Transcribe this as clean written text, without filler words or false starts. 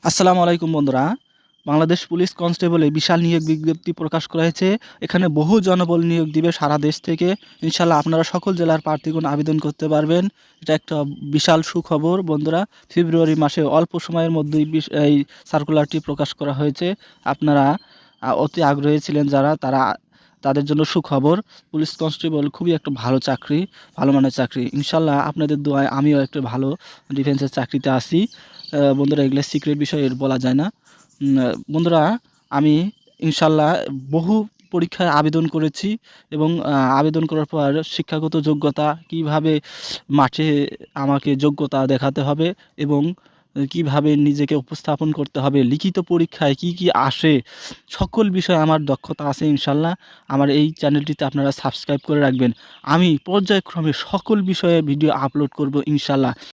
আসসালামু আলাইকুম বন্ধুরা। বাংলাদেশ পুলিশ কনস্টেবলে বিশাল নিয়োগ বিজ্ঞপ্তি প্রকাশ করা হয়েছে। এখানে বহু জনবল নিয়োগ দিবে সারা দেশ থেকে। ইনশাআল্লাহ আপনারা সকল জেলার প্রার্থীগণ আবেদন করতে পারবেন। এটা একটা বিশাল সুখবর বন্ধুরা। ফেব্রুয়ারি মাসে অল্প সময়ের মধ্যেই এই সার্কুলারটি প্রকাশ করা হয়েছে। আপনারা অতি আগ্রহী ছিলেন যারা, তাদের জন্য সুখবর। পুলিশ কনস্টেবল খুবই একটা ভালো চাকরি, ভালো মানের চাকরি। ইনশাআল্লাহ আপনাদের দোয়ায় আমিও একটা ভালো ডিফেন্সের চাকরিতে আছি। বন্ধুরা, এগুলো সিক্রেট বিষয়, এর বলা যায় না। বন্ধুরা, আমি ইনশাআল্লাহ বহু পরীক্ষায় আবেদন করেছি এবং আবেদন করার পর শিক্ষাগত যোগ্যতা কিভাবে মাঠে আমাকে যোগ্যতা দেখাতে হবে এবং কিভাবে নিজেকে উপস্থাপন করতে হবে, লিখিত পরীক্ষায় কি কি আসে, সকল বিষয়ে আমার দক্ষতা আছে ইনশাআল্লাহ। আমার এই চ্যানেলটিতে আপনারা সাবস্ক্রাইব করে রাখবেন। আমি পর্যায়ক্রমে সকল বিষয়ে ভিডিও আপলোড করব ইনশাআল্লাহ।